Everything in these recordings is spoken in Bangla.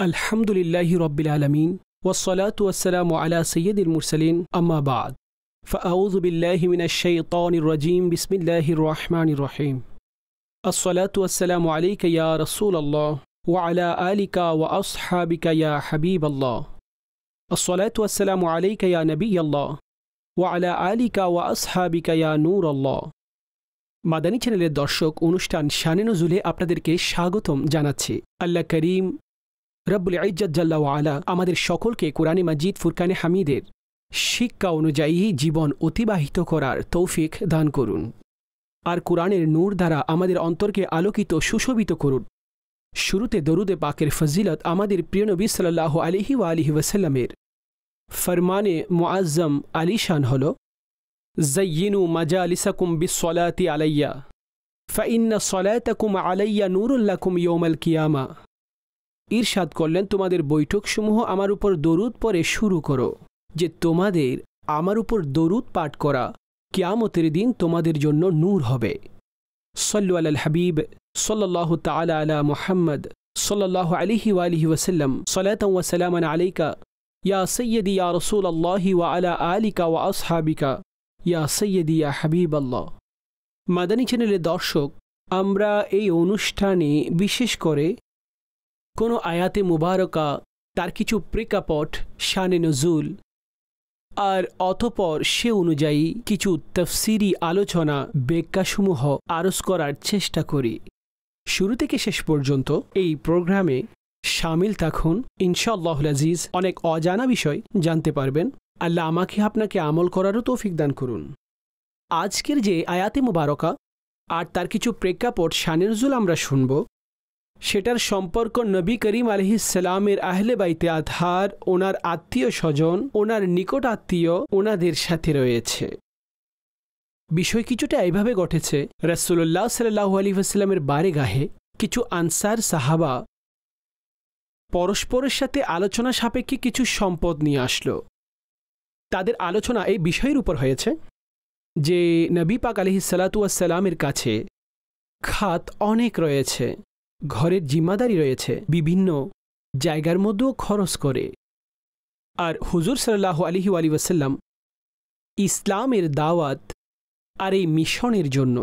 अल्हम्दुलिल्लाहि रब्बिल आलमीन वस्सलातु वस्सलामु अला सय्यिदिल मुरसलीन अम्मा बाद फ़अऊज़ु बिल्लाहि मिनश शैतानिर रजीम बिस्मिल्लाहिर रहमानिर रहीम अस्सलातु वस्सलामु अलैका या रसूलल्लाह व अला आलिका व अस्हाबिका या हबीबल्लाह अस्सलातु वस्सलामु अलैका या नबियल्लाह व अला आलिका व अस्हाबिका या नूरल्लाह। মাদানী চ্যানেলের দর্শক অনুষ্ঠান শানে নুজুলে আপনাদেরকে স্বাগতম জানাচ্ছি। আল্লাহ করিম রব্বুল ইজ্জত জাল্লা ওয়া আলা আমাদের সকলকে কোরআনে মাজিদ ফুরকানে হামিদের শিক্ষা অনুযায়ী জীবন অতিবাহিত করার তৌফিক দান করুন, আর কোরআনের নূর দ্বারা আমাদের অন্তরকে আলোকিত সুশোভিত করুন। শুরুতে দরুদে পাকের ফজিলত আমাদের প্রিয় নবী সাল্লাল্লাহু আলাইহি ওয়া আলিহি ওয়াসাল্লামের ফরমানে মুআজ্জম আলিশান হল, زينوا مجالسكم بالصلاة علي فإن صلاتكم علي نور لكم يوم القيامة। ইরশাদ করলেন, তোমাদের বৈঠকসমূহ আমার উপর দরুদ পড়ে শুরু করো, যে তোমাদের আমার উপর দরুদ পাঠ করা কিয়ামতের দিন তোমাদের জন্য নূর হবে। সাল্লু আলাল হাবিব সাল্লাল্লাহু তাআলা আলা মুহাম্মদ সাল্লাল্লাহু আলাইহি ওয়া আলিহি ওয়াসাল্লাম সালাতান ওয়া সালামান আলাইকা ইয়া সাইয়্যিদি ইয়া রাসূলুল্লাহি ওয়া আলা আলিকা ওয়া আসহাবিকা ইয়া সৈয়দি ইয়া হাবিব আল্লাহ। মাদানী চ্যানেলের দর্শক, আমরা এই অনুষ্ঠানে বিশেষ করে কোনো আয়াতে মুবারকা, তার কিছু প্রেক্ষাপট, শানে নজুল আর অতঃপর সে অনুযায়ী কিছু তাফসিরি আলোচনা, ব্যাখ্যাসমূহ আরজ করার চেষ্টা করি। শুরু থেকে শেষ পর্যন্ত এই প্রোগ্রামে শামিল থাকুন, ইনশাআল্লাহুল আজিজ অনেক অজানা বিষয় জানতে পারবেন। আল্লাহ আমাকে আপনাকে আমল করারও তৌফিক দান করুন। আজকের যে আয়াতে মুবারকা আর তার কিছু প্রেক্ষাপট শানে নুজুল আমরা শুনব, সেটার সম্পর্ক নবী করিম আলাইহিস সালামের আহলে বাইতে আতহার, ওনার আত্মীয় স্বজন, ওনার নিকট আত্মীয়, ওনাদের সাথে রয়েছে। বিষয় কিছুটা এইভাবে ঘটেছে, রাসূলুল্লাহ সাল্লাল্লাহু আলাইহি ওয়াসাল্লামের বারেগাহে কিছু আনসার সাহাবা পরস্পরের সাথে আলোচনা সাপেক্ষে কিছু সম্পদ নিয়ে আসলো। তাদের আলোচনা এই বিষয়ের উপর হয়েছে যে নবী পাক আলাইহিস সালাতু ওয়াস সালামের কাছে খাত অনেক রয়েছে, ঘরের জিম্মাদারি রয়েছে, বিভিন্ন জায়গার মধ্যেও খরচ করে। আর হুজুর সাল্লাল্লাহু আলাইহি ওয়াসাল্লাম ইসলামের দাওয়াত আর এই মিশনের জন্য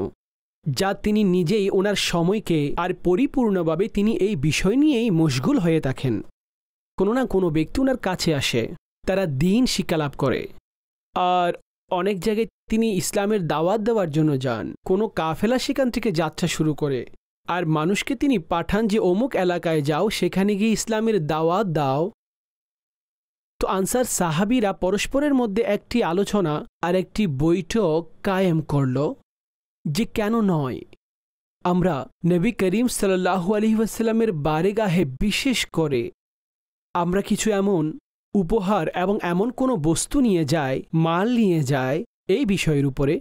যা তিনি নিজেই ওনার সময়কে আর পরিপূর্ণভাবে তিনি এই বিষয় নিয়েই মশগুল হয়ে থাকেন। কোনো না কোনো ব্যক্তি ওনার কাছে আসে, তারা দিন শিক্ষা লাভ করে, আর অনেক জায়গায় তিনি ইসলামের দাওয়াত দেওয়ার জন্য যান। কোনো কাফেলা সেখান থেকে যাত্রা শুরু করে, আর মানুষকে তিনি পাঠান যে অমুক এলাকায় যাও, সেখানে গিয়ে ইসলামের দাওয়াত দাও। তো আনসার সাহাবীরা পরস্পরের মধ্যে একটি আলোচনা আর একটি বৈঠক কায়েম করল যে কেন নয়, আমরা নবী করিম সাল্লাল্লাহু আলাইহি ওয়াসাল্লামের বারেগাহে বিশেষ করে আমরা কিছু এমন উপহার এবং এমন কোনো বস্তু নিয়ে যায়, মাল নিয়ে যায় এই বিষয়ের উপরে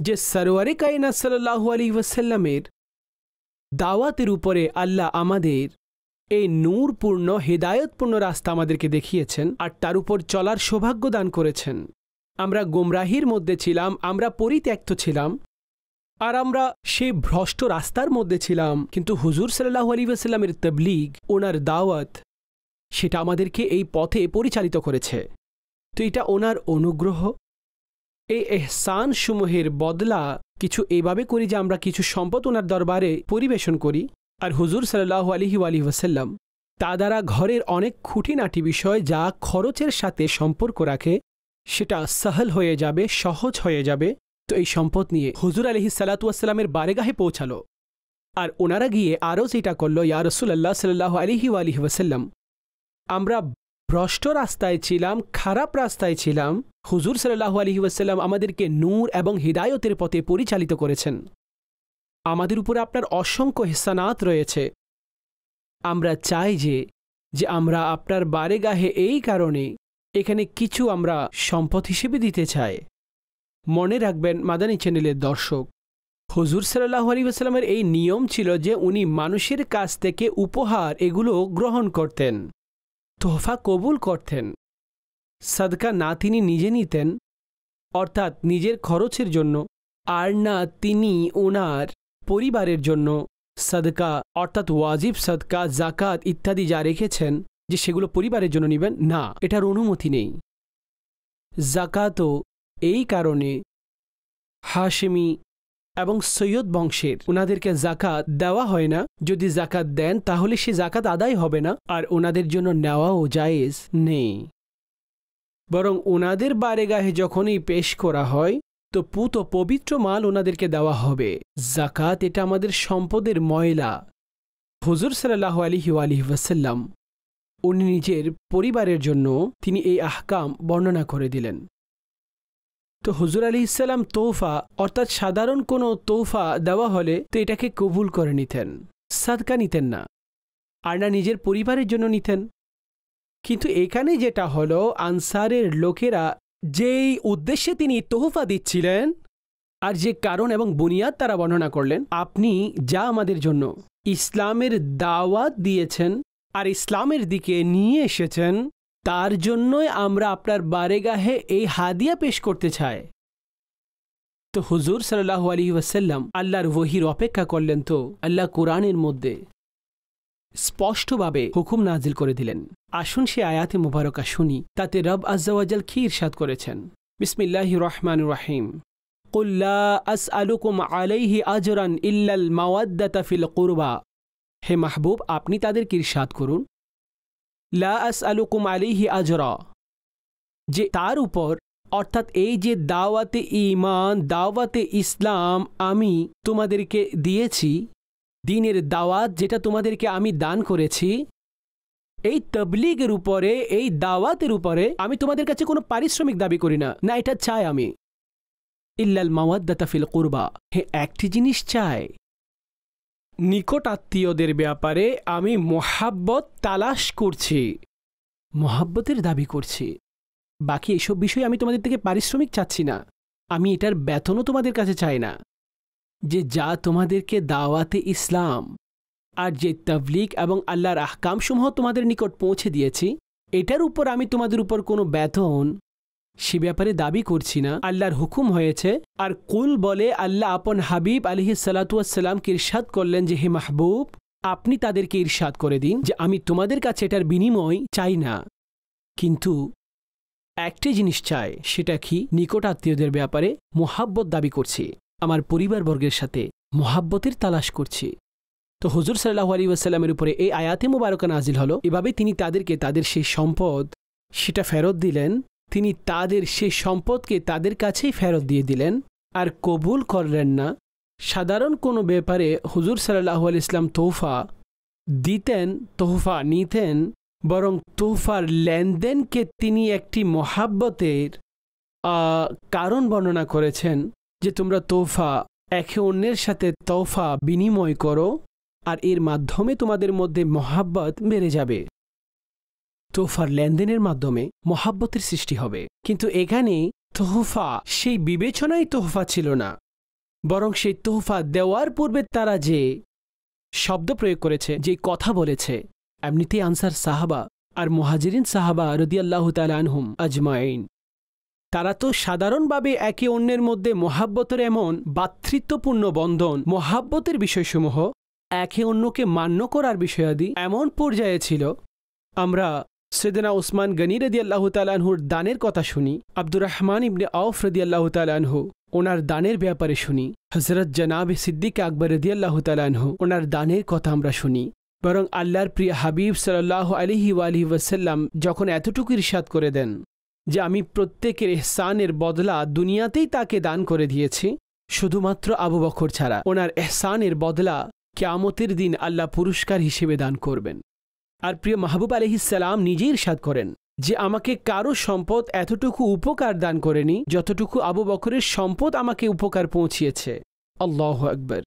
যে সরওয়ারে কায়নাত সাল্লাল্লাহু আলাইহি ওয়াসাল্লামের দাওয়াতের উপরে আল্লাহ আমাদের এই নূরপূর্ণ হিদায়তপূর্ণ রাস্তা আমাদেরকে দেখিয়েছেন, আর তার উপর চলার সৌভাগ্য দান করেছেন। আমরা গোমরাহির মধ্যে ছিলাম, আমরা পরিত্যক্ত ছিলাম, আর আমরা সেই ভ্রষ্ট রাস্তার মধ্যে ছিলাম, কিন্তু হুজুর সাল্লাল্লাহু আলাইহি ওয়াসাল্লামের তাবলীগ, ওনার দাওয়াত, সেটা আমাদেরকে এই পথে পরিচালিত করেছে। তো এটা ওনার অনুগ্রহ। এই এহসান সমূহের বদলা কিছু এইভাবে করি যে আমরা কিছু সম্পদ ওনার দরবারে পরিবেশন করি, আর হুজুর সাল্লাল্লাহু আলাইহি ওয়াসাল্লাম তা দ্বারা ঘরের অনেক খুঁটিনাটি বিষয় যা খরচের সাথে সম্পর্ক রাখে সেটা সহল হয়ে যাবে, সহজ হয়ে যাবে। তো এই সম্পদ নিয়ে হুজুর আলাইহিস সালাতু ওয়াসসালামের বারেগাহে পৌঁছালো, আর ওনারা গিয়ে আরও যেটা করল, ইয়া রাসূলুল্লাহ সাল্লাল্লাহু আলাইহি ওয়াসাল্লাম আমরা ভ্রষ্ট রাস্তায় ছিলাম, খারাপ রাস্তায় ছিলাম, হুজুর সাল্লাল্লাহু আলাইহি ওয়াসাল্লাম আমাদেরকে নূর এবং হিদায়তের পথে পরিচালিত করেছেন। আমাদের উপরে আপনার অসংখ্য ইহসানাত রয়েছে। আমরা চাই যে আমরা আপনার বারেগাহে এই কারণে এখানে কিছু আমরা সম্পদ হিসেবে দিতে চাই। মনে রাখবেন মাদানী চ্যানেলের দর্শক, হুজুর সাল্লাল্লাহু আলাইহি ওয়াসাল্লামের এই নিয়ম ছিল যে উনি মানুষের কাছ থেকে উপহার এগুলো গ্রহণ করতেন, তোহফা কবুল করতেন। সাদকা না তিনি নিজে নিতেন, অর্থাৎ নিজের খরচের জন্য, আর না তিনি ওনার পরিবারের জন্য সাদকা অর্থাৎ ওয়াজিব সাদকা, জাকাত ইত্যাদি যা রেখেছেন যে সেগুলো পরিবারের জন্য নেবেন, না, এটার অনুমতি নেই। জাকাতও এই কারণে হাশেমি এবং সৈয়দ বংশের ওনাদেরকে জাকাত দেওয়া হয় না। যদি জাকাত দেন তাহলে সে জাকাত আদায় হবে না, আর ওনাদের জন্য নেওয়াও জায়েজ নেই। বরং ওনাদের বারেগাহে যখনই পেশ করা হয় তো পুত পবিত্র মাল ওনাদেরকে দেওয়া হবে। জাকাত এটা আমাদের সম্পদের ময়লা। হুজুর সাল্লাল্লাহু আলাইহি ওয়াসাল্লাম উনি নিজের পরিবারের জন্য তিনি এই আহকাম বর্ণনা করে দিলেন। তো হুজুর আলাইহিস সালাম তোহফা অর্থাৎ সাধারণ কোনো তোহফা দেওয়া হলে তো এটাকে কবুল করে নিতেন, সাদকা নিতেন না, আর না নিজের পরিবারের জন্য নিতেন। কিন্তু এখানে যেটা হলো, আনসারের লোকেরা যেই উদ্দেশ্যে তিনি তোহফা দিচ্ছিলেন আর যে কারণ এবং বুনিয়াদ তারা বর্ণনা করলেন, আপনি যা আমাদের জন্য ইসলামের দাওয়াত দিয়েছেন আর ইসলামের দিকে নিয়ে এসেছেন, তার জন্যই আমরা আপনার বারেগাহে এই হাদিয়া পেশ করতে চাই। তো হুজুর সাল্লাল্লাহু আলাইহি ওয়াসাল্লাম আল্লাহর ওহীর অপেক্ষা করলেন। তো আল্লাহ কোরআনের মধ্যে স্পষ্টভাবে হুকুম নাজিল করে দিলেন। আসুন সে আয়াতে মুবারকা শুনি, তাতে রব আজ্জা ওয়া জাল কি ইরশাদ করেছেন। বিসমিল্লাহির রহমানির রহিম। কুল লা আসআলুকুম আলাইহি আজরান ইল্লাল মাওয়াদ্দাতা ফিল কুরবা। হে মাহবুব, আপনি তাদেরকে ইরশাদ করুন, লা আসআলুকুম আলাইহি আজরা, যে তার উপর অর্থাৎ এই যে দাওয়াতে ঈমান, দাওয়াতে ইসলাম আমি তোমাদেরকে দিয়েছি, দ্বীনের দাওয়াত যেটা তোমাদেরকে আমি দান করেছি, এই তাবলীগের উপরে, এই দাওয়াতের উপরে আমি তোমাদের কাছে কোনো পারিশ্রমিক দাবি করি না, না এটা চাই আমি। ইল্লাল মাওয়াদ্দাতা ফিল কুরবা, হে একটি জিনিস চাই, নিকট আত্মীয়দের ব্যাপারে আমি মোহাব্বত তালাশ করছি, মোহাব্বতের দাবি করছি। বাকি এসব বিষয়ে আমি তোমাদের থেকে পারিশ্রমিক চাচ্ছি না, আমি এটার বেতনও তোমাদের কাছে চাই না। যে যা তোমাদেরকে দাওয়াতে ইসলাম আর যে তাবলীগ এবং আল্লাহর আহকামসমূহ তোমাদের নিকট পৌঁছে দিয়েছি, এটার উপর আমি তোমাদের উপর কোনো বেতন সে ব্যাপারে দাবি করছি না। আল্লাহর হুকুম হয়েছে। আর কুল বলে আল্লাহ আপন হাবিব আলাইহিস সালাতু ওয়াস সালামকে ইরশাদ করলেন যে হে মাহবুব, আপনি তাদেরকে ইরশাদ করে দিন যে আমি তোমাদের কাছে এটার বিনিময় চাই না, কিন্তু একটি জিনিস চাই, সেটা কি? নিকট আত্মীয়দের ব্যাপারে মোহাব্বত দাবি করছি, আমার পরিবারবর্গের সাথে মোহাব্বতের তালাশ করছি। তো হুজুর সাল্লাল্লাহু আলাইহি ওয়াসাল্লামের উপরে এই আয়াতে মুবারকা নাজিল হলো। এভাবে তিনি তাদেরকে তাদের সেই সম্পদ সেটা ফেরত দিলেন। তিনি তাদের সেই সম্পদকে তাদের কাছেই ফেরত দিয়ে দিলেন আর কবুল করলেন না সাধারণ কোনো ব্যাপারে হুজুর সাল্লাল্লাহু আলাইহি ওয়াসাল্লাম তোহফা দিতেন, তোহফা নিতেন, বরং তোহফার লেনদেনকে তিনি একটি মোহাব্বতের কারণ বর্ণনা করেছেন যে তোমরা তোহফা একে অন্যের সাথে তোহফা বিনিময় করো আর এর মাধ্যমে তোমাদের মধ্যে মোহাব্বত বেড়ে যাবে। তোহফার লেনদেনের মাধ্যমে মোহাব্বতের সৃষ্টি হবে। কিন্তু এখানে তোহফা সেই বিবেচনাই তোহফা ছিল না, বরং সেই তোহফা দেওয়ার পূর্বে তারা যে শব্দ প্রয়োগ করেছে, যে কথা বলেছে, এমনিতেই আনসার সাহাবা আর মুহাজিরিন সাহাবা রাদিয়াল্লাহু তাআলা আনহুম আজমাইন, তারা তো সাধারণভাবে একে অন্যের মধ্যে মোহাব্বতের এমন ভ্রাতৃত্বপূর্ণ বন্ধন, মোহাব্বতের বিষয়সমূহ, একে অন্যকে মান্য করার বিষয়াদি এমন পর্যায়ে ছিল। আমরা সৈয়দনা উসমান গনি রাদিয়াল্লাহু তাআলা আনহুর দানের কথা শুনি, আব্দুর রহমান ইবনে আওফ রাদিয়াল্লাহু তাআলা আনহু ওনার দানের ব্যাপারে শুনি, হযরত জনাবে সিদ্দিক আকবর রাদিয়াল্লাহু তাআলা আনহু ওনার দানের কথা আমরা শুনি। বরং আল্লাহর প্রিয় হাবিব সাল্লাল্লাহু আলাইহি ওয়াসাল্লাম যখন এতটুকু ইরশাদ করে দেন যে আমি প্রত্যেকের ইহসানের বদলা দুনিয়াতেই তাকে দান করে দিয়েছি, শুধুমাত্র আবু বকর ছাড়া, ওনার ইহসানের বদলা কিয়ামতের দিন আল্লাহ পুরস্কার হিসেবে দান করবেন। আর প্রিয় মাহবুব আলাইহিস সালাম নিজেই ইরশাদ করেন যে আমাকে কারো সম্পদ এতটুকু উপকার দান করেনি যতটুকু আবু বকরের সম্পদ আমাকে উপকার পৌঁছিয়েছে। আল্লাহু আকবার।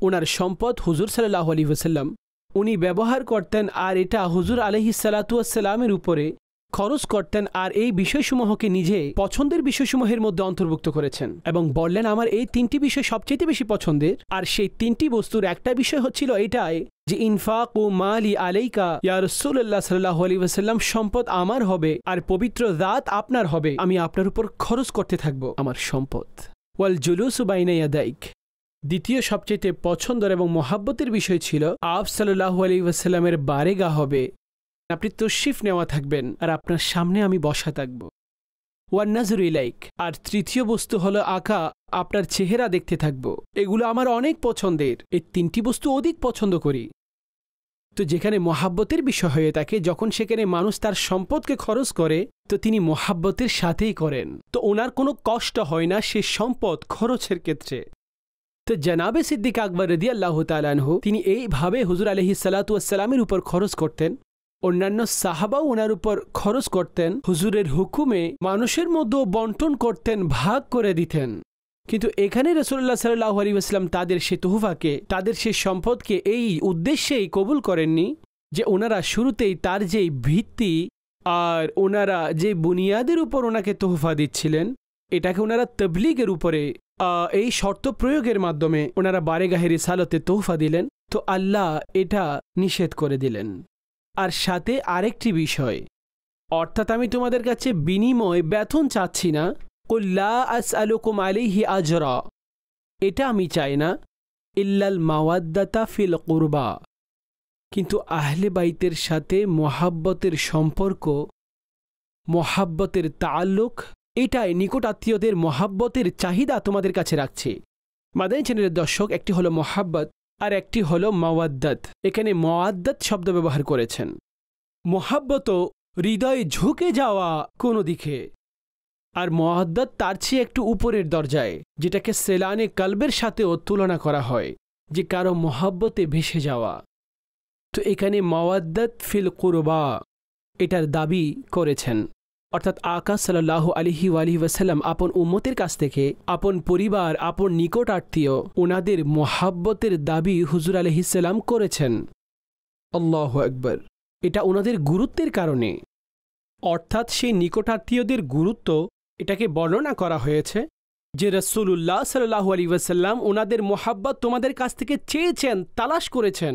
ওনার সম্পদ হুজুর সাল্লাল্লাহু আলাইহি ওয়াসাল্লাম উনি ব্যবহার করতেন আর এটা হুজুর আলাইহিস সালাতু ওয়াস সালামের উপরে খরচ করতেন আর এই বিষয়সমূহকে নিজে পছন্দের বিষয়সমূহের মধ্যে অন্তর্ভুক্ত করেছেন এবং বললেন আমার এই তিনটি বিষয় সবচেয়ে বেশি পছন্দের। আর সেই তিনটি বস্তুর একটা বিষয় হচ্ছিল এটাই যে ইনফাকু মালি আলাইকা ইয়া রাসূলুল্লাহ সাল্লাল্লাহু আলাইহি ওয়াসাল্লাম, সম্পদ আমার হবে আর পবিত্র জাত আপনার হবে, আমি আপনার উপর খরচ করতে থাকব আমার সম্পদ। ওয়াল জুলুসু বাইনা ইয়াদাইক, দ্বিতীয় সবচেয়ে পছন্দের এবং মহাব্বতের বিষয় ছিল আপ সাল্লাল্লাহু আলাইহি ওয়াসাল্লামের বারেগা হবে, আপনি তশরিফ নেওয়া থাকবেন আর আপনার সামনে আমি বসা থাকব। ওয়ান নাজরু ইলাইক, আর তৃতীয় বস্তু হলো আকা আপনার চেহারা দেখতে থাকব। এগুলো আমার অনেক পছন্দের, এই তিনটি বস্তু অধিক পছন্দ করি। তো যেখানে মহাব্বতের বিষয় হয়ে থাকে, যখন সেখানে মানুষ তার সম্পদকে খরচ করে, তো তিনি মহাব্বতের সাথেই করেন, তো ওনার কোনো কষ্ট হয় না সে সম্পদ খরচের ক্ষেত্রে। তো জনাবে সিদ্দিক আকবর রাদিয়াল্লাহু তাআলা আনহু তিনি এইভাবে হুজুর আলাইহিস সালাতু ওয়াস সালামের উপর খরচ করতেন, অন্যান্য সাহাবাও ওনার উপর খরচ করতেন, হুজুরের হুকুমে মানুষের মধ্যে বন্টন করতেন, ভাগ করে দিতেন। কিন্তু এখানে রাসূলুল্লাহ সাল্লাল্লাহু আলাইহি ওয়াসাল্লাম তাদের সে তোহফাকে, তাদের সে সম্পদকে এই উদ্দেশ্যেই কবুল করেননি যে ওনারা শুরুতেই তার যেই ভিত্তি আর ওনারা যে বুনিয়াদের উপর ওনাকে তোহফা দিচ্ছিলেন, এটাকে ওনারা তাবলীগের উপরে এই শর্ত প্রয়োগের মাধ্যমে ওনারা বারেগাহে রিসালতে তোহফা দিলেন, তো আল্লাহ এটা নিষেধ করে দিলেন। আর সাথে আরেকটি বিষয়, অর্থাৎ আমি তোমাদের কাছে বিনিময় বেতন চাচ্ছি না, কুল লা আসআলুকুম আলাইহি আজরা, এটা আমি চাই না, ইল্লাল মাওয়াদ্দাতা ফিল কুরবা, কিন্তু আহলে বাইতের সাথে মহাব্বতের সম্পর্ক, মহাব্বতের তাআল্লুক, এটাই নিকট আত্মীয়দের মহাব্বতের চাহিদা তোমাদের কাছে রাখছে। মাদানী চ্যানেলের দর্শক, একটি হলো মহাব্বত আর একটি হলো মাওয়াদ্দাত। এখানে মাওয়াদ্দাত শব্দ ব্যবহার করেছেন। মহাব্বত হৃদয়ে ঝুঁকে যাওয়া কোনো দিকে, আর মাওয়াদ্দাত তার চেয়ে একটু উপরের দরজায়, যেটাকে সেলানে কলবের সাথেও তুলনা করা হয়, যে কারো মহাব্বতে ভেসে যাওয়া। তো এখানে মাওয়াদ্দাত ফিল কুরবা এটার দাবি করেছেন, অর্থাৎ আকা সাল্লাল্লাহু আলাইহি ওয়াসাল্লাম আপন উম্মতের কাছ থেকে আপন পরিবার, আপন নিকট আত্মীয়, ওনাদের মহাব্বতের দাবি হুজুর আলাইহিস সালাম করেছেন। আল্লাহু আকবার। এটা ওনাদের গুরুত্বের কারণে, অর্থাৎ সেই নিকটাত্মীয়দের গুরুত্ব এটাকে বর্ণনা করা হয়েছে যে রাসূলুল্লাহ সাল্লাল্লাহু আলাইহি ওয়াসাল্লাম ওনাদের মহাব্বত তোমাদের কাছ থেকে চেয়েছেন, তালাশ করেছেন,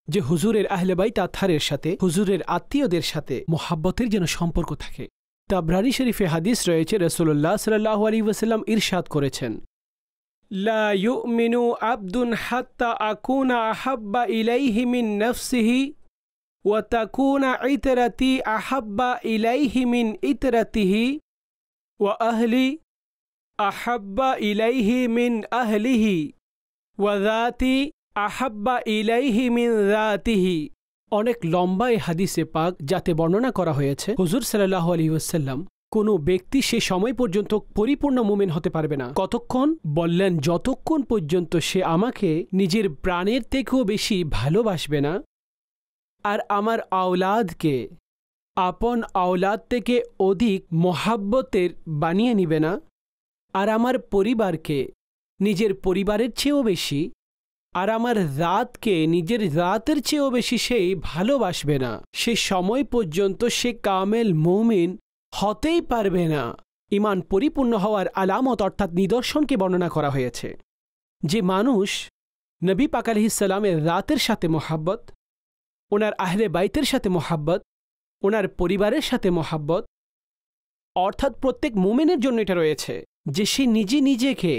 যে হুজুরের আহলে বাইত আতহারের সাথে, হুজুরের আত্মীয়দের সাথে মহাব্বতের যেন সম্পর্ক থাকে। তাবরানী শরীফে হাদিস রয়েছে, রাসূলুল্লাহ সাল্লাল্লাহু আলাইহি ওয়াসাল্লাম ইরশাদ করেছেন, লা ইউমিনু আবদুন হাত্তা আকুনা আহাব্বা ইলাইহি মিন নাফসিহি ওয়া তাকুনা ইতরাতি আহাব্বা ইলাইহি মিন ইতরাতিহি ওয়া আহলি আহাব্বা ইলাইহি মিন আহলিহি ওয়া যাতি আহাব্বা ইলাইহি মিন যাতিহি। অনেক লম্বা এই হাদিসে পাক যাতে বর্ণনা করা হয়েছে হুজুর সাল্লাল্লাহু আলাইহি ওয়াসাল্লাম কোনো ব্যক্তি সে সময় পর্যন্ত পরিপূর্ণ মুমিন হতে পারবে না। কতক্ষণ? বললেন, যতক্ষণ পর্যন্ত সে আমাকে নিজের প্রাণের থেকেও বেশি ভালোবাসবে না, আর আমার আওলাদকে আপন আওলাদ থেকে অধিক মহাব্বতের বানিয়ে নিবে না, আর আমার পরিবারকে নিজের পরিবারের চেয়েও বেশি, আর আমার জাতকে নিজের জাতের চেয়েও বেশি সেই ভালোবাসবে না, সে সময় পর্যন্ত সে কামেল মুমিন হতেই পারবে না। ঈমান পরিপূর্ণ হওয়ার আলামত অর্থাৎ নিদর্শনকে বর্ণনা করা হয়েছে, যে মানুষ নবী পাক আলাইহিস সালামের জাতের সাথে মহাব্বত, ওনার আহলে বাইতের সাথে মহাব্বত, ওনার পরিবারের সাথে মহাব্বত, অর্থাৎ প্রত্যেক মুমিনের জন্য এটা রয়েছে যে সে নিজে নিজেকে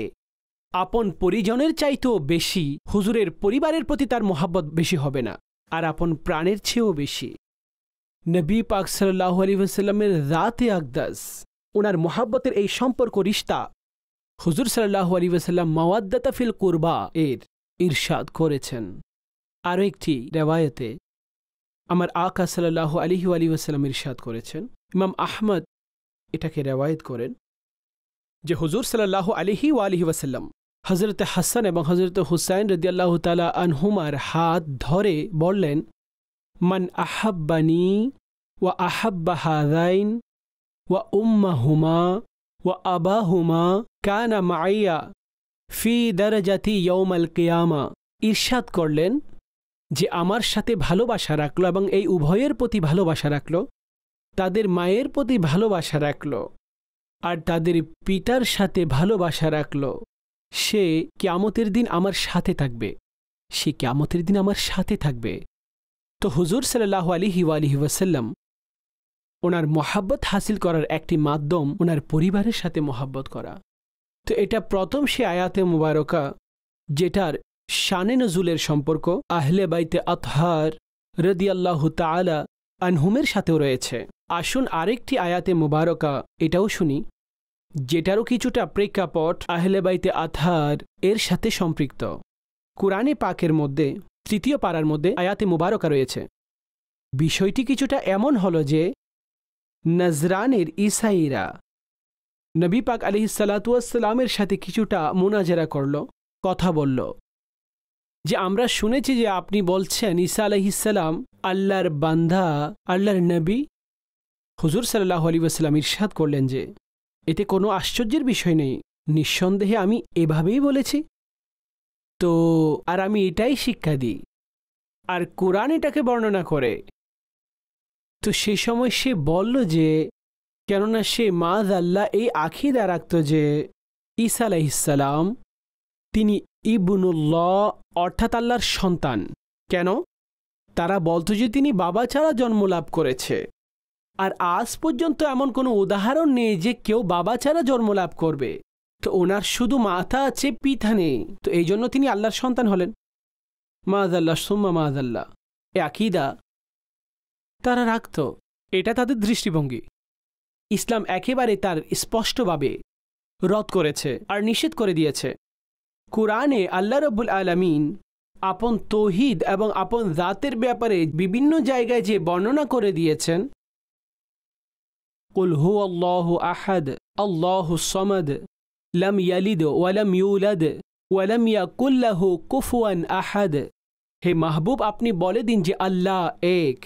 আপন পরিজনের চাইতেও বেশি, হুজুরের পরিবারের প্রতি তার মহাব্বত বেশি হবে না, আর আপন প্রাণের চেয়েও বেশি নবী পাক সাল্লাল্লাহু আলাইহি ওয়াসাল্লামের জাতে আকদাস, ওনার মহাব্বতের এই সম্পর্ক রিশতা হুজুর সাল্লাল্লাহু আলাইহি ওয়াসাল্লাম মাওয়াদ্দাতা ফিল কুরবা এর ইরশাদ করেছেন। আরও একটি রিওয়ায়াতে আমার আকা সাল্লাল্লাহু আলাইহি ওয়াসাল্লাম ইরশাদ করেছেন, ইমাম আহমদ এটাকে রিওয়ায়াত করেন, যে হুজুর সাল্লাল্লাহু আলাইহি ওয়াসাল্লাম হযরত হাসান এবং হযরত হুসাইন রাদিয়াল্লাহু তাআলা আনহুমার হাত ধরে বললেন, মান আহাব্বানি ওয়া আহাব্বা হাযাইন ওয়া উম্মাহুমা ওয়া আবাহুমা কানা মাইয়া ফি দারাজাতি ইয়াউমাল কিয়ামা। ইরশাদ করলেন যে আমার সাথে ভালোবাসা রাখলো এবং এই উভয়ের প্রতি ভালোবাসা রাখলো, তাদের মায়ের প্রতি ভালোবাসা রাখলো আর তাদের পিতার সাথে ভালোবাসা রাখলো, সে কিয়ামতের দিন আমার সাথে থাকবে, সে কিয়ামতের দিন আমার সাথে থাকবে। তো হুজুর সাল্লাল্লাহু আলাইহি ওয়াসাল্লাম ওনার মহাব্বত হাসিল করার একটি মাধ্যম ওনার পরিবারের সাথে মহাব্বত করা। তো এটা প্রথম সে আয়াতে মুবারকা যেটার শানে নজুলের সম্পর্ক আহলে বাইতে আতহার রাদিয়াল্লাহু তাআলা আনহুমের সাথেও রয়েছে। আসুন আরেকটি আয়াতে মুবারকা এটাও শুনি, যেটারও কিছুটা প্রেক্ষাপট আহলে বাইতে আতহার এর সাথে সম্পৃক্ত। কুরআনে পাকের মধ্যে 3 পারার মধ্যে আয়াতে মুবারকা রয়েছে। বিষয়টি কিছুটা এমন হলো যে নজরানের ঈসাইরা নবী পাক আলাইহিসসালাতু ওয়াসসালামের সাথে কিছুটা মুনাজারা করল, কথা বলল যে আমরা শুনেছি যে আপনি বলছেন ঈসা আলাইহিসসালাম আল্লাহর বান্দা, আল্লাহর নবী। হুজুর সাল্লাল্লাহু আলাইহি ওয়াসাল্লাম ইরশাদ করলেন যে এতে কোনো আশ্চর্যের বিষয় নেই, নিঃসন্দেহে আমি এভাবেই বলেছি। তো আর আমি এটাই শিক্ষা দিই, আর কুরআন এটাকে বর্ণনা করে। তো সে সময় সে বলল যে কেননা সে মাযআল্লাহ এই আকীদা রাখত যে ঈসা আলাইহিসসালাম তিনি ইবনুল্লাহ অর্থাৎ আল্লাহর সন্তান। কেন? তারা বলতো যে তিনি বাবা ছাড়া জন্মলাভ করেছে, আর আজ পর্যন্ত এমন কোনো উদাহরণ নেই যে কেউ বাবা ছাড়া জন্মলাভ করবে। তো ওনার শুধু মাথা আছে, পিতা নেই, তো এই জন্য তিনি আল্লাহর সন্তান হলেন। মাযআল্লাহ সুম্মা মাযআল্লাহ এ আকীদা তারা রাখত। এটা তাদের দৃষ্টিভঙ্গি। ইসলাম একেবারে তার স্পষ্টভাবে রদ করেছে আর নিষেধ করে দিয়েছে। কুরআনে আল্লাহ রাব্বুল আলামিন আপন তৌহিদ এবং আপন জাতের ব্যাপারে বিভিন্ন জায়গায় যে বর্ণনা করে দিয়েছেন, কুল হুয়াল্লাহু আহাদ আল্লাহুস সামাদ লাম ইয়ালিদ ওয়া লাম ইউলাদ ওয়া লাম ইয়াকুল লাহু কুফুয়ান আহাদ। হে মাহবুব, আপনি বলে দিন যে আল্লাহ এক,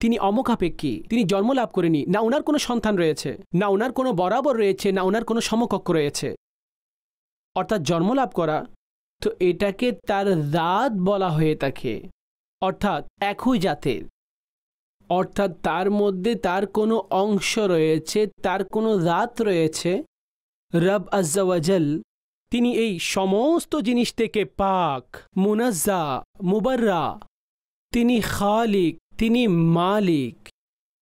তিনি অমুখাপেক্ষী, তিনি জন্মলাভ করেনি, না ওনার কোনো সন্তান রয়েছে, না ওনার কোনো বরাবর রয়েছে, না ওনার কোনো সমকক্ষ রয়েছে। অর্থাৎ জন্মলাভ করা, তো এটাকে তার জাত বলা হয়ে থাকে, অর্থাৎ একই জাতের, অর্থাৎ তার মধ্যে তার কোনো অংশ রয়েছে, তার কোনো জাত রয়েছে। রব আজ্জা ওয়াজাল তিনি এই সমস্ত জিনিস থেকে পাক, মুনাজ্জা, মুবাররা। তিনি খালিক, তিনি মালিক,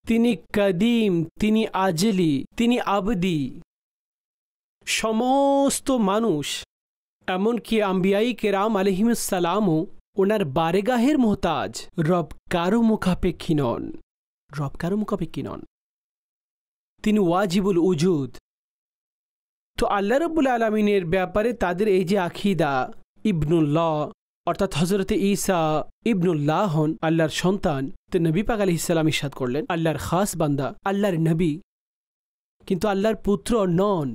তিনি কদিম, তিনি আজলি, তিনি আবদি। সমস্ত মানুষ, এমনকি আম্বিয়াই কেরাম আলাইহিমুসসালামও ওনার বারেগাহের মোহতাজ। রব কারো মুখাপেক্ষী নন, রব কারো মুখাপেক্ষী নন, তিনি ওয়াজিবুল উজুদ। তো আল্লাহ রাব্বুল আলামিনের ব্যাপারে তাদের এই যে আকীদা ইবনুল্লাহ, অর্থাৎ হযরতে ঈসা ইবনুল্লাহ হন, আল্লাহর সন্তান। তো নবী পাক আলাইহিস সালাম ইরশাদ করলেন আল্লাহর খাস বান্দা, আল্লাহর নবী, কিন্তু আল্লাহর পুত্র নন।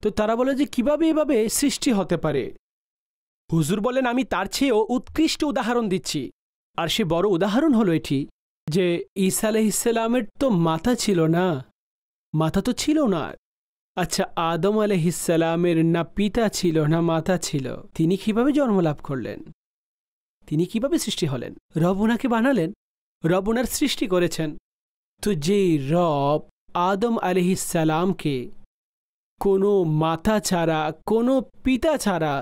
তো তারা বলে যে কিভাবে এভাবে সৃষ্টি হতে পারে? হুজুর বলেন আমি তার চেয়েও উৎকৃষ্ট উদাহরণ দিচ্ছি। আর সে বড় উদাহরণ হলো এটি যে ঈসা আলাইহিস সালামের তো মাথা ছিল না, মাথা তো ছিল না। আচ্ছা, আদম আলাইহিস সালামের না পিতা ছিল না মাথা ছিল, তিনি কিভাবে জন্মলাভ করলেন? তিনি কিভাবে সৃষ্টি হলেন? রব ওনাকে বানালেন, রব ওনার সৃষ্টি করেছেন। তো যে রব আদম আলাইহিস সালামকে কোনো মাথা ছাড়া, কোনো পিতা ছাড়া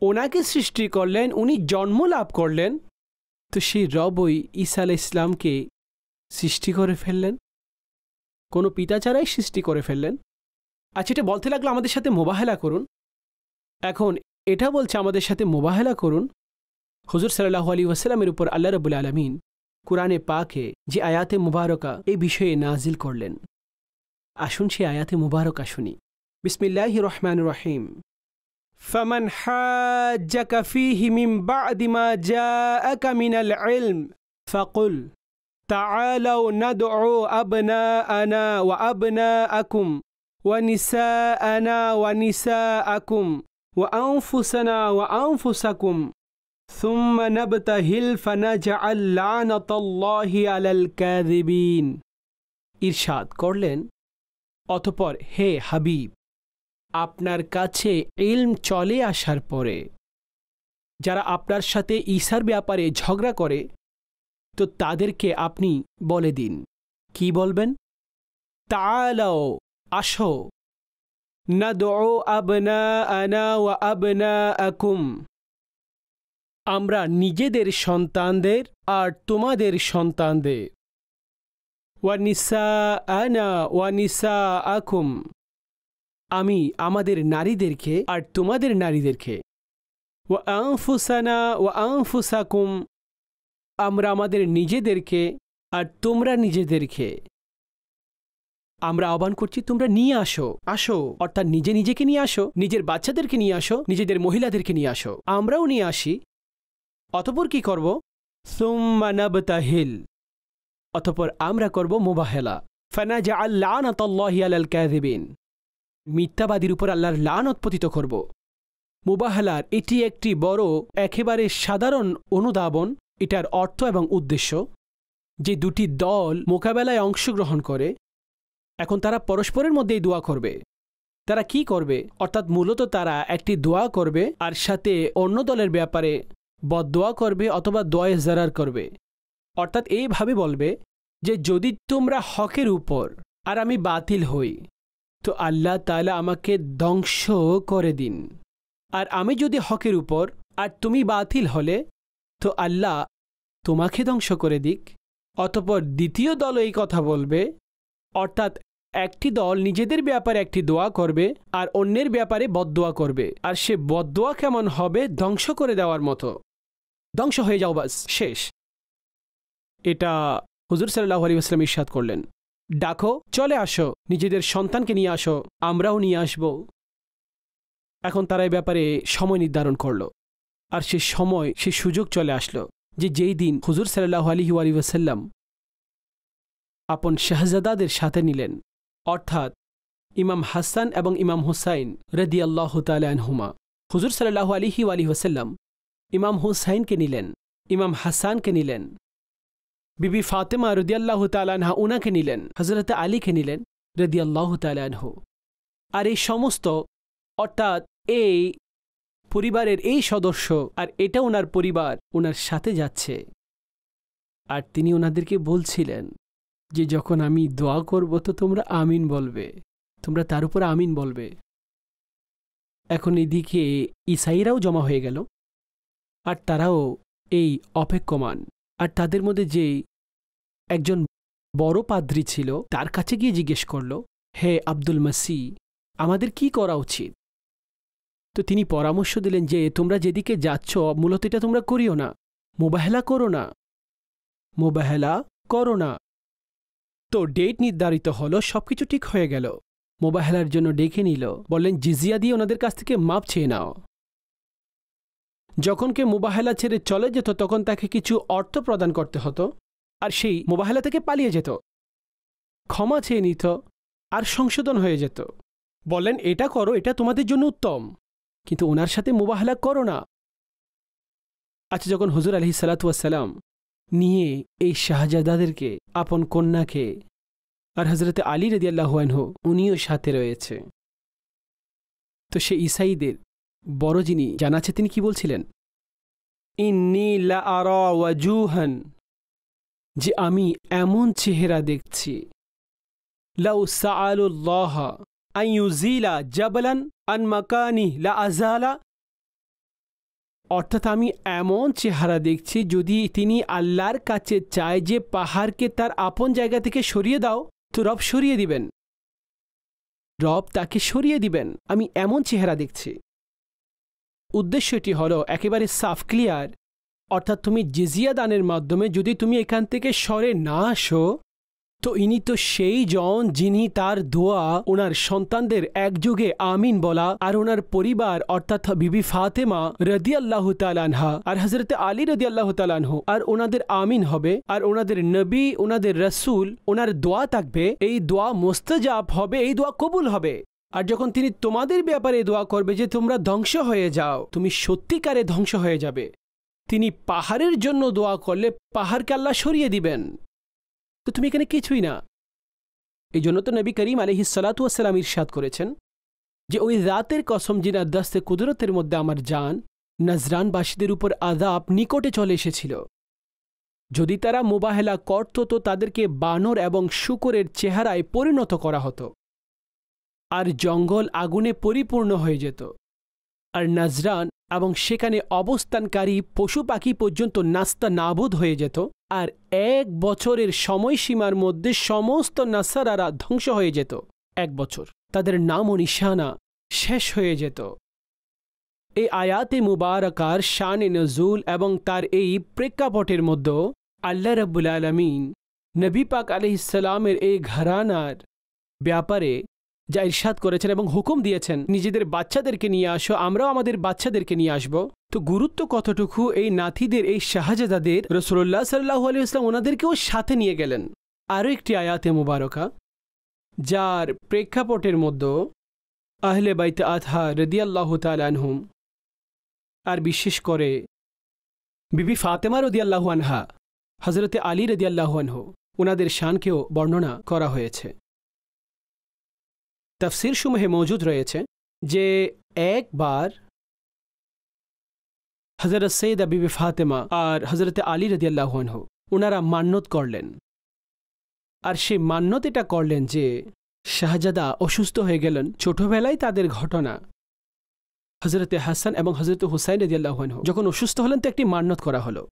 ওনাকে সৃষ্টি করলেন, উনি জন্ম লাভ করলেন, তো সেই রবই ঈসা আলাইহিস সালামকে সৃষ্টি করে ফেললেন, কোনো পিতা ছাড়াই সৃষ্টি করে ফেললেন। আচ্ছা, এটা বলতে লাগলো আমাদের সাথে মোবাহেলা করুন। এখন এটা বলছে আমাদের সাথে মোবাহেলা করুন হুজুর সাল্লাল্লাহু আলাইহি ওয়াসাল্লামের উপর আল্লাহ রাব্বুল আলামিন কুরআনে পাকে যে আয়াতে মুবারকা এই বিষয়ে নাজিল করলেন। আসুন সেই আয়াতে মুবারকা শুনি। বিসমিল্লাহির রহমানির রহিম। ফামান হাজ্জাকা ফীহি মিন বা'দি মা জাআকা মিনাল ইলম ফাকুল তাআলাউ নাদউ আবনাআনা ওয়া আবনাআকুম ওয়া নিসাআনা ওয়া নিসাআকুম ওয়া আনফুসানা ওয়া আনফুসাকুম সুম্মা নাবতাহিল ফানাজআল লানাতাল্লাহি আলাল কাযিবিন। ইরশাদ করলেন, অতঃপর হে হাবিব, আপনার কাছে ইলম চলে আসার পরে যারা আপনার সাথে ঈসার ব্যাপারে ঝগড়া করে, তো তাদেরকে আপনি বলে দিন। কি বলবেন? তাআলাও, আসো, নাদউ আবনাআনা ওয়া আবনাআকুম, আমরা নিজেদের সন্তানদের আর তোমাদের সন্তানদের, ওয়া নিসাআনা ওয়া নিসাআকুম, আমি আমাদের নারীদেরকে আর তোমাদের নারীদেরকে, ওয়া আনফুসানা ওয়া আনফুসাকুম, আমরা আমাদের নিজেদেরকে আর তোমরা নিজেদেরকে আমরা আহ্বান করছি তোমরা নিয়ে আসো, আসো, অর্থাৎ নিজে নিজেকে নিয়ে আসো, নিজের বাচ্চাদেরকে নিয়ে আসো, নিজেদের মহিলাদেরকে নিয়ে আসো, আমরাও নিয়ে আসি। অতঃপর কি করব? সুম্মা নাবতাহিল, অতঃপর আমরা করব মুবাহেলা। ফানাজআল লানাতাল্লাহি আলাল কাযিবিন, মিথ্যাবাদীর উপর আল্লাহর লানত পতিত করব। মুবাহেলার এটি একটি বড় একেবারে সাধারণ অনুধাবন। এটার অর্থ এবং উদ্দেশ্য যে দুটি দল মোকাবেলায় অংশগ্রহণ করে, এখন তারা পরস্পরের মধ্যেই দোয়া করবে। তারা কি করবে? অর্থাৎ মূলত তারা একটি দোয়া করবে আর সাথে অন্য দলের ব্যাপারে বদদোয়া করবে অথবা দোয়ায়ে জারার করবে। অর্থাৎ এইভাবে বলবে যে যদি তোমরা হকের উপর আর আমি বাতিল হই তো আল্লাহ তাআলা আমাকে ধ্বংস করে দিন, আর আমি যদি হকের উপর আর তুমি বাতিল হলে তো আল্লাহ তোমাকে ধ্বংস করে দিক। অতঃপর দ্বিতীয় দল এই কথা বলবে, অর্থাৎ একটি দল নিজেদের ব্যাপারে একটি দোয়া করবে আর অন্যের ব্যাপারে বদদোয়া করবে, আর সে বদদোয়া কেমন হবে? ধ্বংস করে দেওয়ার মতো, ধ্বংস হয়ে যাও, বাস শেষ। এটা হুজুর সাল্লাল্লাহু আলাইহি ওয়াসাল্লাম ইরশাদ করলেন, ডাকো, চলে আসো, নিজেদের সন্তানকে নিয়ে আসো, আমরাও নিয়ে আসব। এখন তারা এই ব্যাপারে সময় নির্ধারণ করলো, আর সে সময় সে সুযোগ চলে আসলো যে যেই দিন হুজুর সাল্লাল্লাহু আলাইহি ওয়াসাল্লাম আপন শাহজাদাদের সাথে নিলেন, অর্থাৎ ইমাম হাসান এবং ইমাম হুসাইন রাদিয়াল্লাহু তাআলা আনহুমা। হুজুর সাল্লাল্লাহু আলাইহি ওয়াসাল্লাম ইমাম হুসাইনকে নিলেন, ইমাম হাসানকে নিলেন, বিবি ফাতেমা রাদিয়াল্লাহু তাআলা আনহা উনাকে নিলেন, হযরত আলীকে নিলেন রাদিয়াল্লাহু তাআলা আনহু। আর এই সমস্ত, অর্থাৎ এই পরিবারের এই সদস্য আর এটা ওনার পরিবার ওনার সাথে যাচ্ছে, আর তিনি ওনাদেরকে বলছিলেন যে যখন আমি দোয়া করব তো তোমরা আমিন বলবে, তোমরা তার উপর আমিন বলবে। এখন এদিকে ঈসাইরাও জমা হয়ে গেল, আর তারাও এই অপেক্ষমান। আর তাদের মধ্যে যে একজন বড় পাদ্রী ছিল তার কাছে গিয়ে জিজ্ঞেস করল, হে আব্দুল মাসি, আমাদের কি করা উচিত? তো তিনি পরামর্শ দিলেন যে তোমরা যেদিকে যাচ্ছ মূলত এটা তোমরা করিও না, মুবাহেলা করো না, মুবাহেলা করো না। তো ডেট নির্ধারিত হলো, সবকিছু ঠিক হয়ে গেল। মুবাহেলার জন্য ডেকে নিল, বললেন জিজিয়া দিয়ে ওনাদের কাছ থেকে মাপ চেয়ে নাও। যখন কে মুবাহেলা ছেড়ে চলে যেত তখন তাকে কিছু অর্থ প্রদান করতে হতো, আর সেই মুবাহেলা থেকে পালিয়ে যেত, ক্ষমা চেয়ে নিত আর সংশোধন হয়ে যেত। বললেন এটা করো, এটা তোমাদের জন্য উত্তম, কিন্তু ওনার সাথে মুবাহেলা করো না। আচ্ছা, যখন হুজুর আলাইহিস সালাতু ওয়াস সালাম নিয়ে এই শাহজাদাদেরকে, আপন কন্যাকে, আর হযরত আলী রাদিয়াল্লাহু আনহু উনিও সাথে রয়েছে, তো সে ঈসাইদের বড় যিনি জানাচ্ছে তিনি কি বলছিলেন? ইন্নী লা আরা ওয়াজুহান, যে আমি এমন চেহারা দেখছি, লাউ সাআলুল্লাহ আন ইউজিলা জাবালান আন মাকানি লা আযালা, অর্থাৎ আমি এমন চেহারা দেখছি যদি তিনি আল্লাহর কাছে চায় যে পাহাড়কে তার আপন জায়গা থেকে সরিয়ে দাও তো রব সরিয়ে দিবেন, রব তাকে সরিয়ে দিবেন। আমি এমন চেহারা দেখছি। উদ্দেশ্যটি হলো একেবারে সাফ ক্লিয়ার, অর্থাৎ তুমি জিজিয়া দানের মাধ্যমে যদি তুমি এখান থেকে সরে না আসো তো ইনি তো সেই জন যিনি তার দোয়া ওনার সন্তানদের একযোগে আমিন বলা, আর ওনার পরিবার অর্থাৎ বিবি ফাতেমা রাদিয়াল্লাহু তাআলা আনহা আর হযরত আলী রাদিয়াল্লাহু তাআলা আনহু আর ওনাদের আমিন হবে, আর ওনাদের নবী, ওনাদের রাসূল, ওনার দোয়া থাকবে, এই দোয়া মুস্তাজাব হবে, এই দোয়া কবুল হবে। আর যখন তিনি তোমাদের ব্যাপারে দোয়া করবে যে তোমরা ধ্বংস হয়ে যাও, তুমি সত্যিকারে ধ্বংস হয়ে যাবে। তিনি পাহাড়ের জন্য দোয়া করলে পাহাড়কে আল্লাহ সরিয়ে দিবেন। তো তুমি এখানে কিছুই না। এই জন্য তো নবী করিম আলাইহিস সালাতু ওয়াস সালাম ইরশাদ করেছেন যে ওই রাতের কসম যিনার দস্তে কুদরতের মধ্যে আমার জান, নজরানবাসীদের উপর আযাব নিকটে চলে এসেছিল। যদি তারা মুবাহেলা করত তো তাদেরকে বানর এবং শূকরের চেহারায় পরিণত করা হতো, আর জঙ্গল আগুনে পরিপূর্ণ হয়ে যেত, আর নজরান এবং সেখানে অবস্থানকারী পশু পাখি পর্যন্ত নাস্তা নাবুদ হয়ে যেত, আর 1 বছরের সময়সীমার মধ্যে সমস্ত নাসারারা ধ্বংস হয়ে যেত। 1 বছর তাদের নাম ও নিশানা শেষ হয়ে যেত। এই আয়াতে মুবারাকার শানে নজুল এবং তার এই প্রেক্ষাপটের মধ্যে আল্লাহ রাব্বুল আলামিন নবী পাক আলাইহিস সালামের এই ঘরানার ব্যাপারে যা ইরশাদ করেছেন এবং হুকুম দিয়েছেন নিজেদের বাচ্চাদেরকে নিয়ে আসো, আমরাও আমাদের বাচ্চাদেরকে নিয়ে আসব। তো গুরুত্ব কতটুকু এই নাতিদের, এই শাহজাদাদের, রাসূলুল্লাহ সাল্লাল্লাহু আলাইহি ওয়াসাল্লাম ওনাদেরকেও সাথে নিয়ে গেলেন। আরও একটি আয়াতে মুবারকা যার প্রেক্ষাপটের মধ্যে আহলে বাইত আতহা রাদিয়াল্লাহু তাআলা আনহুম আর বিশেষ করে বিবি ফাতেমা রাদিয়াল্লাহু আনহা, হযরতে আলী রাদিয়াল্লাহু আনহু, ওনাদের শানকেও বর্ণনা করা হয়েছে। তাফসীর সমূহে মজুদ রয়েছে যে একবার হযরত সৈয়দা বিবি ফাতেমা আর হযরতে আলী রাদিয়াল্লাহু আনহু ওনারা মান্যত করলেন, আর সেই মান্যত এটা করলেন যে শাহজাদা অসুস্থ হয়ে গেলেন। ছোটবেলায় তাদের ঘটনা, হযরতে হাসান এবং হযরতে হুসাইন রাদিয়াল্লাহু আনহু যখন অসুস্থ হলেন তো একটি মান্যত করা হলো।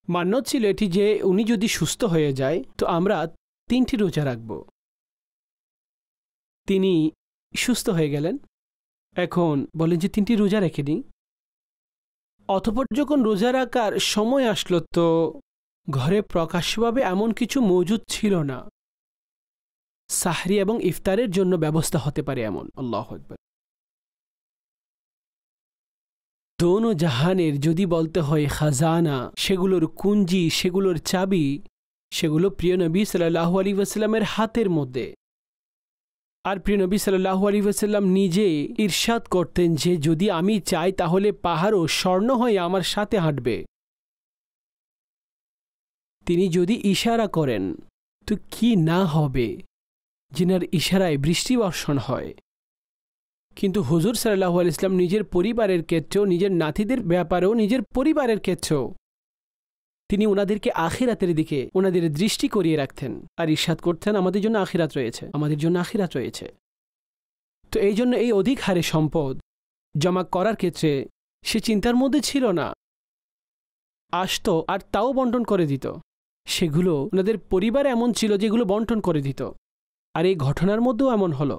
মান্যত ছিল এটি যে উনি যদি সুস্থ হয়ে যায় তো আমরা 3টি রোজা রাখব। তিনি সুস্থ হয়ে গেলেন, এখন বলেন যে 3টি রোজা রেখে নিই। অতঃপর যখন রোজা রাখার সময় আসলো তো ঘরে প্রকাশ্যভাবে এমন কিছু মজুদ ছিল না সাহরি এবং ইফতারের জন্য ব্যবস্থা হতে পারে এমন। আল্লাহু আকবার। দোনো জাহানের যদি বলতে হয় খাজানা, সেগুলোর কুঞ্জি, সেগুলোর চাবি, সেগুলো প্রিয় নবী সাল্লাল্লাহু আলাইহি ওয়াসাল্লামের হাতের মধ্যে। আর প্রিয় নবী সাল্লাল্লাহু আলাইহি ওয়াসাল্লাম নিজে ইরশাদ করতেন যে যদি আমি চাই তাহলে পাহাড়ও স্বর্ণ হয়ে আমার সাথে হাঁটবে। তিনি যদি ইশারা করেন তো কি না হবে, যিনার ইশারায় বৃষ্টি বর্ষণ হয়। কিন্তু হুজুর সাল্লাল্লাহু আলাইহি ওয়াসাল্লাম নিজের পরিবারের ক্ষেত্রেও, নিজের নাতিদের ব্যাপারেও, নিজের পরিবারের ক্ষেত্রেও তিনি ওনাদেরকে আখিরাতের দিকে ওনাদের দৃষ্টি করিয়ে রাখতেন আর ইরশাদ করতেন আমাদের জন্য আখিরাত রয়েছে, আমাদের জন্য আখিরাত রয়েছে। তো এই জন্য এই অধিক হারে সম্পদ জমা করার ক্ষেত্রে সে চিন্তার মধ্যে ছিল না, আসতো আর তাও বন্টন করে দিত। সেগুলো ওনাদের পরিবার এমন ছিল যেগুলো বন্টন করে দিত। আর এই ঘটনার মধ্যেও এমন হলো,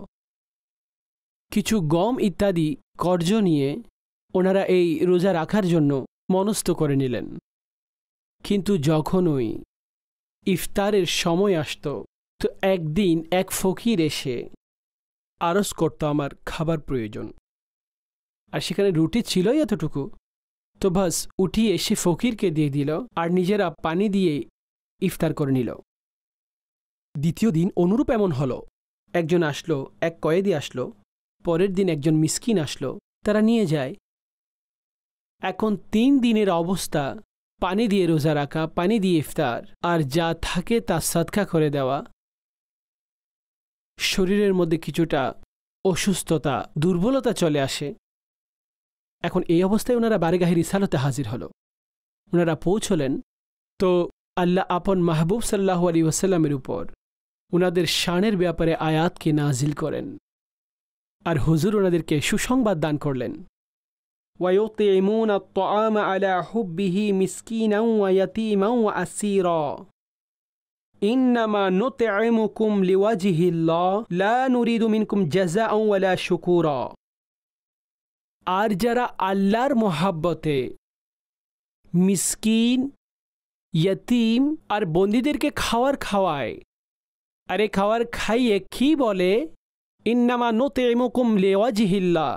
কিছু গম ইত্যাদি কর্জ নিয়ে ওনারা এই রোজা রাখার জন্য মনস্থ করে নিলেন। কিন্তু যখনই ইফতারের সময় আসত তো একদিন এক ফকির এসে আরজ করত আমার খাবার প্রয়োজন, আর সেখানে রুটি ছিলই এতটুকু। তো বাস উঠিয়ে সে ফকিরকে দিয়ে দিল আর নিজেরা পানি দিয়ে ইফতার করে নিল। দ্বিতীয় দিন অনুরূপ এমন হলো, একজন আসলো, এক কয়েদি আসলো, পরের দিন একজন মিসকিন আসলো, তারা নিয়ে যায়। এখন 3 দিনের অবস্থা পানি দিয়ে রোজা রাখা, পানি দিয়ে ইফতার, আর যা থাকে তা সাদকা করে দেওয়া। শরীরের মধ্যে কিছুটা অসুস্থতা, দুর্বলতা চলে আসে। এখন এই অবস্থায় ওনারা বারেগাহে রিসালতে হাজির হলো। ওনারা পৌঁছলেন তো আল্লাহ আপন মাহবুব সাল্লাল্লাহু আলাইহি ওয়াসাল্লামের উপর ওনাদের শানের ব্যাপারে আয়াতকে নাজিল করেন আর হুজুর ওনাদেরকে সুসংবাদ দান করলেন। وَيُطْعِمُونَ الطَّعَامَ عَلَى حُبِّهِ مِسْكِينًا وَيَتِيمًا وَأَسِيرًا إِنَّمَا نُطْعِمُكُمْ لِوَجْهِ اللَّهِ لَا نُرِيدُ مِنكُمْ جَزَاءً وَلَا شُكُورًا। আর যারা আল্লাহর মহাব্বতে মিসকিন, ইয়তীম আর বন্দীদেরকে খাওয়ার খাওয়ায়, আর এই খাওয়ার খাইয়ে কি বলে, ইন্নামা নুতইমুকুম লিওয়াজহিল্লাহ,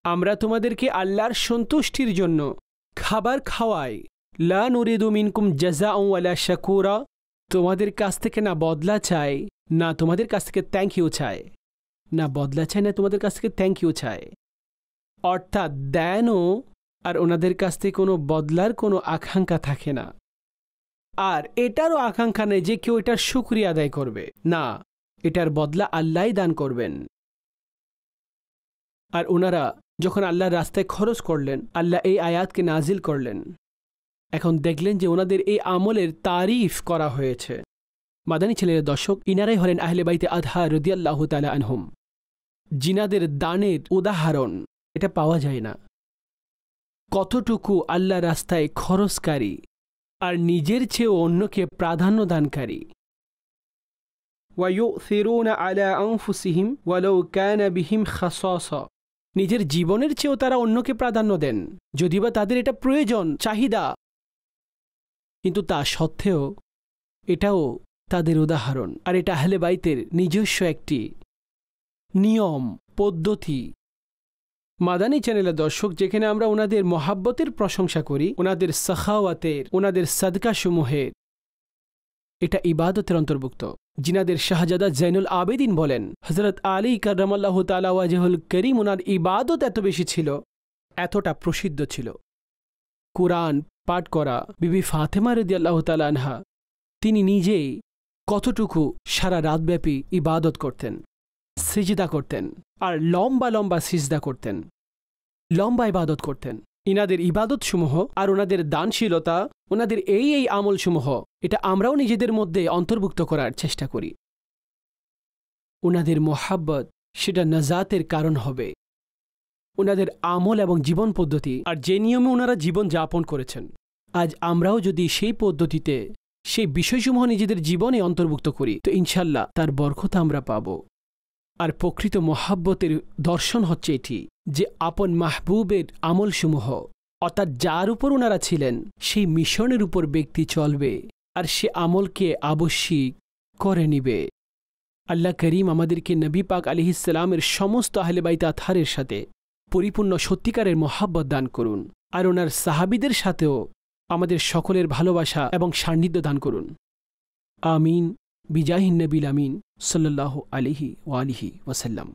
আমরা তোমাদেরকে আল্লাহর সন্তুষ্টির জন্য খাবার খাওয়াই। লা নুরিদু মিনকুম জাযাআন ওয়ালা শাকুরা, তোমাদের কাছ থেকে না বদলা চাই, না তোমাদের কাছ থেকে থ্যাংক ইউ চাই, না বদলা চাই, না তোমাদের কাছ থেকে থ্যাংক ইউ চাই। অর্থাৎ দেনও আর ওনাদের কাছ থেকে কোনো বদলার কোনো আকাঙ্ক্ষা থাকে না, আর এটারও আকাঙ্ক্ষা নেই যে কেউ এটার শুকরিয়া আদায় করবে, না, এটার বদলা আল্লাহই দান করবেন। আর ওনারা যখন আল্লাহর রাস্তায় খরচ করলেন, আল্লাহ এই আয়াতকে নাজিল করলেন। এখন দেখলেন যে ওনাদের এই আমলের তারিফ করা হয়েছে। মাদানী ছেলের দর্শক, ইনারাই হলেন আহলে বাইতে আতহা রাদিয়াল্লাহু তাআলা আনহুম, জিনাদের দানের উদাহরণ এটা পাওয়া যায় না। কতটুকু আল্লাহ রাস্তায় খরচকারী আর নিজের চেয়েও অন্যকে প্রাধান্য দানকারী। وَيُؤْثِرُونَ عَلَى أَنفُسِهِمْ وَلَوْ كَانَ بِهِمْ خَصَاصَةٌ নিজের জীবনের চেয়েও তারা অন্যকে প্রাধান্য দেন, যদিও বা তাদের এটা প্রয়োজন, চাহিদা, কিন্তু তা সত্ত্বেও এটাও তাদের উদাহরণ। আর এটা আহলে বাইতের নিজস্ব একটি নিয়ম, পদ্ধতি। মাদানী চ্যানেলের দর্শক, যেখানে আমরা ওনাদের মহাব্বতের প্রশংসা করি, ওনাদের সাখাওয়াতের, ওনাদের সাদকাসমূহের, এটা ইবাদতের অন্তর্ভুক্ত। জিনাদের শাহজাদা জৈনুল আবেদিন বলেন, হযরত আলী কাররামাল্লাহু তাআলা ওয়াজহুল করিম, ওনার ইবাদত এত বেশি ছিল, এতটা প্রসিদ্ধ ছিল। কুরআন পাঠ করা, বিবি ফাতেমা রাদিয়াল্লাহু তাআলা আনহা, তিনি নিজেই কতটুকু সারা রাতব্যাপী ইবাদত করতেন, সিজদা করতেন, আর লম্বা লম্বা সিজদা করতেন, লম্বা ইবাদত করতেন। ইনাদের ইবাদতসমূহ আর ওনাদের দানশীলতা, ওনাদের এই আমলসমূহ, এটা আমরাও নিজেদের মধ্যে অন্তর্ভুক্ত করার চেষ্টা করি। ওনাদের মোহাব্বত সেটা নাজাতের কারণ হবে। ওনাদের আমল এবং জীবন পদ্ধতি আর যে নিয়মে ওনারা জীবন যাপন করেছেন, আজ আমরাও যদি সেই পদ্ধতিতে সেই বিষয়সমূহ নিজেদের জীবনে অন্তর্ভুক্ত করি, তো ইনশাল্লাহ তার বরকত আমরা পাব। আর প্রকৃত মোহাব্বতের দর্শন হচ্ছে এটি যে আপন মাহবুবের আমলসমূহ, অর্থাৎ যার উপর ওনারা ছিলেন সেই মিশনের উপর ব্যক্তি চলবে আর সে আমলকে আবশ্যিক করে নিবে। আল্লাহ করিম আমাদেরকে নবী পাক আলাইহিসসালামের সমস্ত আহলে বাইত আতহারের সাথে পরিপূর্ণ সত্যিকারের মোহাব্বত দান করুন, আর ওনার সাহাবীদের সাথেও আমাদের সকলের ভালোবাসা এবং সান্নিধ্য দান করুন। আমিন বিজাহিন নবিল আমিন সাল্লাল্লাহু আলাইহি ওয়া আলিহি ওয়াসাল্লাম।